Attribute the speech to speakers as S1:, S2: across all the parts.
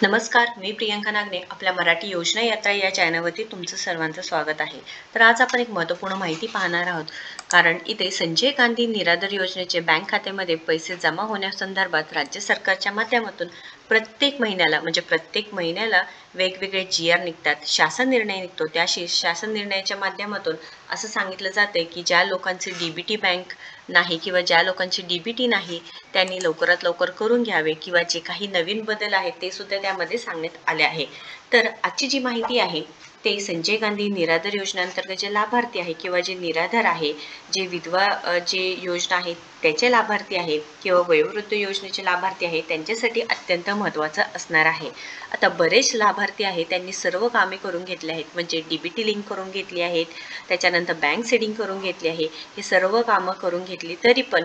S1: नमस्कार, मी प्रियंका नागने आपल्या मराठी योजना यात्रा या चॅनलवरती तुमचं सर्वांचं स्वागत आहे. तर आज आपण एक महत्त्वपूर्ण माहिती पाहणार आहोत. कारण इथे संजय गांधी निराधार योजनेचे बँक खात्यामध्ये पैसे जमा होण्यासंदर्भात राज्य सरकारच्या माध्यमातून प्रत्येक महिन्याला वेगवेगळे जी.आर. निघतात, शासन निर्णय निघतो. त्याशी शासन निर्णयाच्या माध्यमातून असं सांगितलं जाते की ज्या लोकांचे डीबीटी बँक नाही किंवा ज्या लोकांची डीबीटी नाही त्यांनी लवकरात लवकर करून घ्यावे किंवा जे काही नवीन बदल आहेत ते सुद्धा त्यामध्ये सांगण्यात आले आहे. तर आजची जी माहिती आहे ते संजय गांधी निराधार योजनेअंतर्गत जे लाभार्थी आहे किंवा जे निराधार आहे, जे विधवा जे योजना आहे त्याचे लाभार्थी आहे किंवा वयोवृद्ध योजनेचे लाभार्थी आहे त्यांच्यासाठी अत्यंत महत्त्वाचं असणार आहे. आता बरेच लाभार्थी आहेत त्यांनी सर्व कामे करून घेतली आहेत, म्हणजे डीबीटी लिंक करून घेतली आहेत, त्याच्यानंतर बँक सेडिंग करून घेतली आहे. हे सर्व कामं करून घेतली तरी पण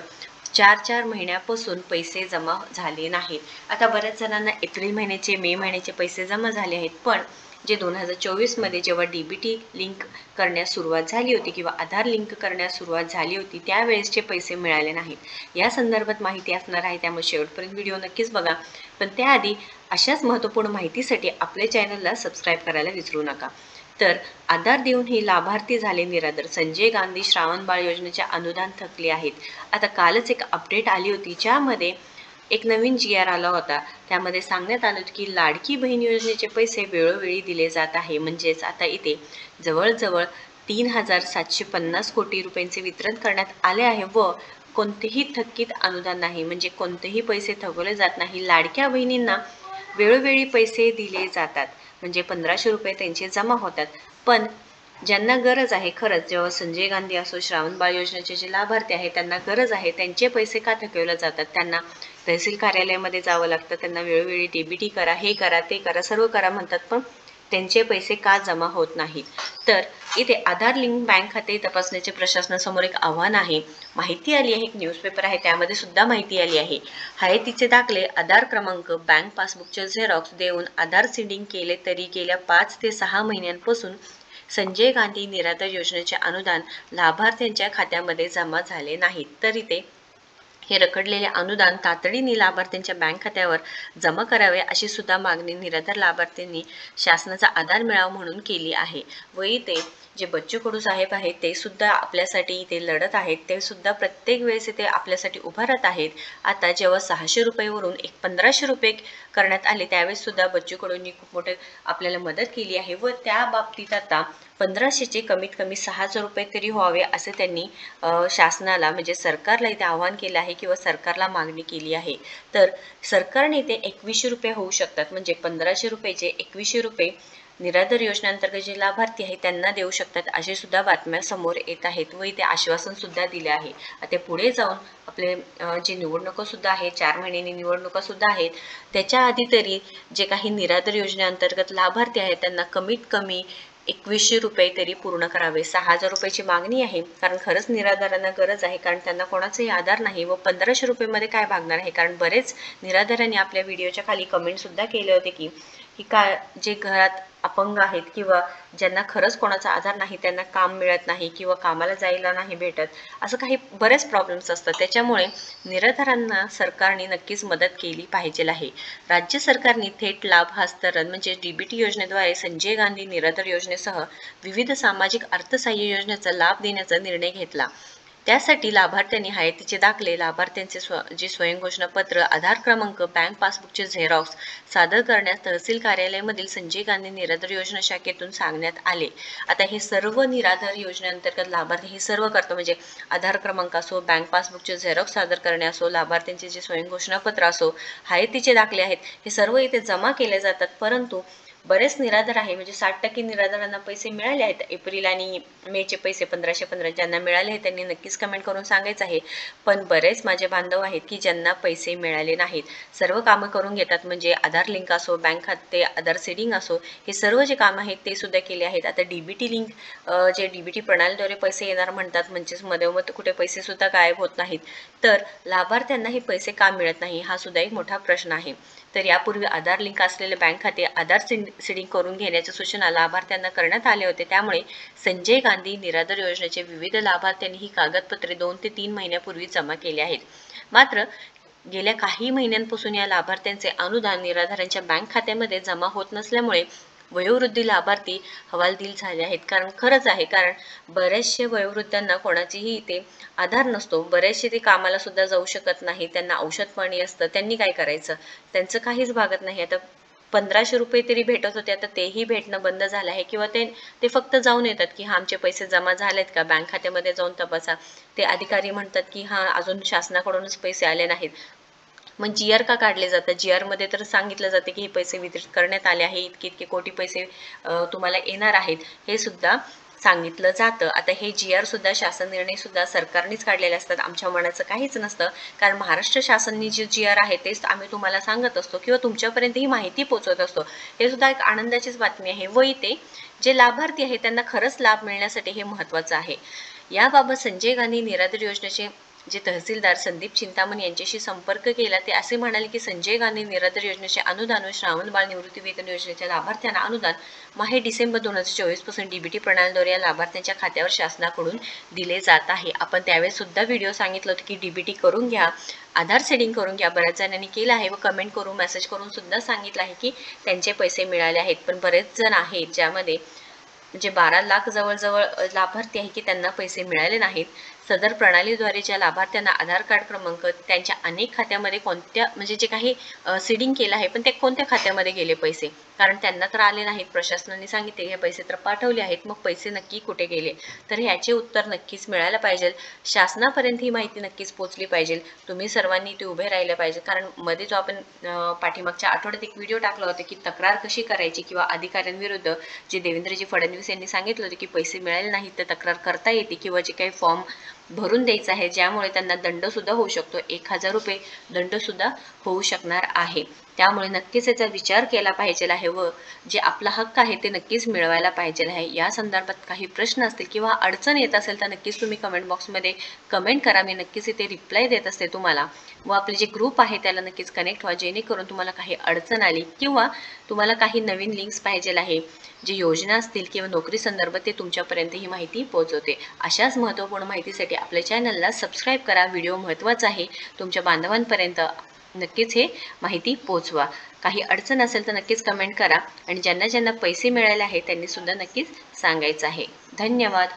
S1: 4 महिन्यापासून पैसे जमा झाले नाहीत. आता बऱ्याच जणांना एप्रिल महिन्याचे, मे महिन्याचे पैसे जमा झाले आहेत, पण जे 2024 मध्ये जेव्हा डीबीटी लिंक करण्यास सुरुवात झाली होती किंवा आधार लिंक करण्यास सुरुवात झाली होती त्यावेळेसचे पैसे मिळाले नाहीत. या संदर्भात माहिती असणार आहे, त्यामुळे शेवटपर्यंत व्हिडिओ नक्कीच बघा. पण त्याआधी अशाच महत्त्वपूर्ण माहितीसाठी आपल्या चॅनलला सबस्क्राईब करायला विसरू नका. तर आधार देऊन हे लाभार्थी झाले निराधार. संजय गांधी श्रावण बाळ योजनेचे अनुदान थकले आहेत. आता कालच एक अपडेट आली होती ज्यामध्ये एक नवीन जी.आर. आला होता. त्यामध्ये सांगण्यात आलं की लाडकी बहीण योजनेचे पैसे वेळोवेळी दिले जात आहे. म्हणजेच आता इथे जवळजवळ 3,750 कोटी रुपयांचे वितरण करण्यात आले आहे व कोणतेही थकीत अनुदान नाही, म्हणजे कोणतेही पैसे थकवले जात नाही. लाडक्या बहिणींना वेळोवेळी पैसे दिले जातात, म्हणजे 1,500 रुपये त्यांचे जमा होतात. पण ज्यांना गरज आहे खरंच, जेव्हा संजय गांधी असो, श्रावण बाळ योजनेचे जे लाभार्थी आहेत त्यांना गरज आहे, त्यांचे पैसे का थकवले जातात? त्यांना तहसील कार्यालयामध्ये जावं लागतं, त्यांना वेळोवेळी डीबीटी करा, हे करा, ते करा, सर्व करा म्हणतात, पण त्यांचे पैसे का जमा होत नाहीत? तर इथे आधार लिंक बँक खाते तपासण्याचे प्रशासनासमोर एक आव्हान आहे. माहिती आली आहे, एक न्यूजपेपर आहे त्यामध्ये सुद्धा माहिती आली आहे. हयातीचे दाखले, आधार क्रमांक, बँक पासबुकचे झेरॉक्स देऊन आधार सीडिंग केले तरी गेल्या 5 ते 6 महिन्यांपासून संजय गांधी निराधार योजनेचे अनुदान लाभार्थ्यांच्या खात्यामध्ये जमा झाले नाहीत. तरी ते हे रखडलेले अनुदान तातडीने लाभार्थ्यांच्या बँक खात्यावर जमा करावे अशी सुद्धा मागणी निराधार लाभार्थ्यांनी शासनाचा आधार मिळावा म्हणून केली आहे. व इथे जे बच्चू कडू साहेब आहेत ते सुद्धा आपल्यासाठी इथे लढत आहेत, ते सुद्धा प्रत्येक वेळेस इथे आपल्यासाठी उभा राहत आहेत. आता जेव्हा 600 रुपयेवरून 1,500 रुपये करण्यात आले त्यावेळेस सुद्धा बच्चू कडूंनी खूप मोठे आपल्याला मदत केली आहे व त्या बाबतीत आता 1,500चे कमीत कमी 6,000 रुपये तरी व्हावे असे त्यांनी शासनाला म्हणजे सरकारला इथे आवाहन केलं आहे किंवा सरकारला मागणी केली आहे. तर सरकारने इथे 2,100 रुपये होऊ शकतात, म्हणजे 1,500 रुपयाचे 2,100 रुपये निराधार योजनेअंतर्गत जे लाभार्थी आहेत त्यांना देऊ शकतात अशी सुद्धा बातम्या समोर येत आहेत व इथे आश्वासन सुद्धा दिले आहे. आता पुढे जाऊन आपले जे निवडणुका सुद्धा आहेत, 4 महिन्यांनी निवडणुका सुद्धा आहेत, त्याच्या आधी तरी जे काही निराधार योजनेअंतर्गत लाभार्थी आहेत त्यांना कमीत कमी 2,100 रुपये तरी पूर्ण करावे. 6,000 रुपयाची मागणी आहे, कारण खरंच निराधारांना गरज आहे, कारण त्यांना कोणाचाही आधार नाही व 1,500 रुपयेमध्ये काय भागणार आहे. कारण बरेच निराधारांनी आपल्या व्हिडिओच्या खाली कमेंट सुद्धा केले होते की जे घरात अपंग आहेत किंवा ज्यांना खरंच कोणाचा आधार नाही, त्यांना काम मिळत नाही किंवा कामाला जायला नाही भेटत, असं काही बरेच प्रॉब्लेम्स असतात. त्याच्यामुळे निराधारांना सरकारने नक्कीच मदत केली पाहिजे आहे. राज्य सरकारने थेट लाभ हस्तांतरण म्हणजे डीबीटी योजनेद्वारे संजय गांधी निराधार योजनेसह विविध सामाजिक अर्थसहाय्य योजनेचा लाभ देण्याचा निर्णय घेतला. त्यासाठी लाभार्थ्यांनी हयातीचे दाखले, लाभार्थ्यांचे जे स्वयंघोषणा पत्र, आधार क्रमांक, बँक पासबुकचे झेरॉक्स सादर करण्यास तहसील कार्यालयामधील संजय गांधी निराधार योजना शाखेतून सांगण्यात आले. आता हे सर्व निराधार योजनेअंतर्गत लाभार्थी हे सर्व करतो, म्हणजे आधार क्रमांक असो, बँक पासबुकचे झेरॉक्स सादर करणे असो, लाभार्थ्यांचे जे स्वयंघोषणा पत्र असो, हयातीचे दाखले आहेत, हे सर्व इथे जमा केले जातात. परंतु बरेच निराधार आहे, म्हणजे 60% निराधारांना पैसे मिळाले आहेत. एप्रिल आणि मेचे पैसे 1,515 ज्यांना मिळाले आहेत त्यांनी नक्कीच कमेंट करून सांगायचं आहे. पण बरेच माझे बांधव आहेत की ज्यांना पैसे मिळाले नाहीत. सर्व कामं करून घेतात, म्हणजे आधार लिंक असो, बँक खाते, आधार सीडिंग असो, हे सर्व जे काम आहेत ते सुद्धा केले आहेत. आता डीबीटी लिंक जे डीबीटी प्रणालीद्वारे पैसे येणार म्हणतात, म्हणजेच मधोमध कुठे पैसे सुद्धा गायब होत नाहीत. तर लाभार्थ्यांना हे पैसे का मिळत नाही हा सुद्धा एक मोठा प्रश्न आहे. तर यापूर्वी आधार लिंक असलेले बँक खाते आधार सीडिंग करून घेण्याच्या सूचना लाभार्थ्यांना करण्यात आले होते. त्यामुळे संजय गांधी निराधार योजनेचे विविध लाभार्थ्यांनी ही कागदपत्रे 2 ते 3 महिन्यापूर्वी जमा केली आहेत. मात्र गेल्या काही महिन्यांपासून या लाभार्थ्यांचे अनुदान निराधारांच्या बँक खात्यामध्ये जमा होत नसल्यामुळे वयोवृद्धी लाभार्थी हवालदिल झाले आहेत. कारण खरंच आहे, कारण बरेचसे वयोवृद्धांना कोणाचीही इथे आधार नसतो. बरेचसे ते कामाला सुद्धा जाऊ शकत नाही, त्यांना औषध पाणी असतं, त्यांनी काय करायचं, त्यांचं काहीच भागत नाही. आता 1500 रुपये तरी भेटत होते, आता तेही भेटणं बंद झालं आहे. किंवा ते फक्त जाऊन येतात की हा आमचे पैसे जमा झालेत का, बँक खात्यामध्ये जाऊन तपासा. ते अधिकारी म्हणतात की हा अजून शासनाकडूनच पैसे आले नाहीत. मग जी आर का काढले जातात? जी आर मध्ये तर सांगितलं जाते की हे पैसे वितरित करण्यात आले आहे, इतके इतके कोटी पैसे तुम्हाला येणार आहेत, हे सुद्धा सांगितलं जातं. आता हे जी आर सुद्धा, शासन निर्णय सुद्धा सरकारनेच काढलेले असतात, आमच्या मनाचं काहीच नसतं. कारण महाराष्ट्र शासनाने जे जी आर आहे तेच आम्ही तुम्हाला सांगत असतो किंवा तुमच्यापर्यंत ही माहिती पोहोचवत असतो. हे सुद्धा एक आनंदाचीच बातमी आहे. व इथे जे लाभार्थी आहे त्यांना खरंच लाभ मिळण्यासाठी हे महत्त्वाचं आहे. याबाबत संजय गांधी निराधार योजनेचे जे तहसीलदार संदीप चिंतामणी यांच्याशी संपर्क केला, ते असे म्हणाले की संजय गांधी निराधार योजनेचे अनुदान व श्रावण बाळ निवृत्ती वेतन योजनेच्या लाभार्थ्यांना अनुदान माहे डिसेंबर 2024 पासून डीबीटी प्रणालीद्वारे या लाभार्थ्यांच्या खात्यावर शासनाकडून दिले जात आहे. आपण त्यावेळेस सुद्धा व्हिडिओ सांगितलं होतं की डीबीटी करून घ्या, आधार सेटिंग करून घ्या. बऱ्याच जणांनी केलं आहे व कमेंट करून, मेसेज करून सुद्धा सांगितलं आहे की त्यांचे पैसे मिळाले आहेत. पण बरेच जण आहेत ज्यामध्ये म्हणजे 12 लाख जवळजवळ लाभार्थी आहे की त्यांना पैसे मिळाले नाहीत. सदर प्रणालीद्वारे ज्या लाभार्थ्यांना आधार कार्ड क्रमांक त्यांच्या अनेक खात्यामध्ये कोणत्या म्हणजे जे काही सीडिंग केलं आहे, पण ते कोणत्या खात्यामध्ये गेले पैसे, कारण त्यांना तर आले नाहीत. प्रशासनाने सांगितले हे पैसे तर पाठवले आहेत, मग पैसे नक्की कुठे गेले, तर ह्याचे उत्तर नक्कीच मिळायला पाहिजे. शासनापर्यंत ही माहिती नक्कीच पोहोचली पाहिजे. तुम्ही सर्वांनी ते उभे राहिले पाहिजे. कारण मध्ये जो आपण पाठीमागच्या आठवड्यात एक व्हिडिओ टाकला होता की तक्रार कशी करायची किंवा अधिकाऱ्यांविरुद्ध जे देवेंद्रजी फडणवीस यांनी सांगितलं होतं की पैसे मिळाले नाहीत तर तक्रार करता येते, किंवा जे काही फॉर्म भरून द्यायचा आहे ज्यामुळे त्यांना दंड सुद्धा होऊ शकतो, 1000 रुपये दंड सुद्धा होऊ शकणार आहे. त्यामुळे नक्कीच याचा विचार केला पाहिजे आहे व जे आपला हक्क आहे ते नक्कीच मिळवायला पाहिजे आहे. या संदर्भात काही प्रश्न असतील किंवा अडचण येत असेल तर नक्कीच तुम्ही कमेंट बॉक्समध्ये कमेंट करा. मी नक्कीच इथे रिप्लाय देत असते तुम्हाला. व आपले जे ग्रुप आहे त्याला नक्कीच कनेक्ट व्हा, जेणेकरून तुम्हाला काही अडचण आली किंवा तुम्हाला काही नवीन लिंक्स पाहिजे आहे, जे योजना असतील किंवा नोकरी संदर्भात, ते तुमच्यापर्यंत ही माहिती पोहोचवते. अशाच महत्त्वपूर्ण माहितीसाठी आपल्या चॅनलला सबस्क्राईब करा. व्हिडिओ महत्त्वाचा आहे, तुमच्या बांधवांपर्यंत नक्कीच हे माहिती पोहोचवा. काही अडचण असेल तर नक्कीच कमेंट करा आणि ज्यांना ज्यांना पैसे मिळाले आहेत त्यांनी सुद्धा नक्कीच सांगायचं आहे. धन्यवाद.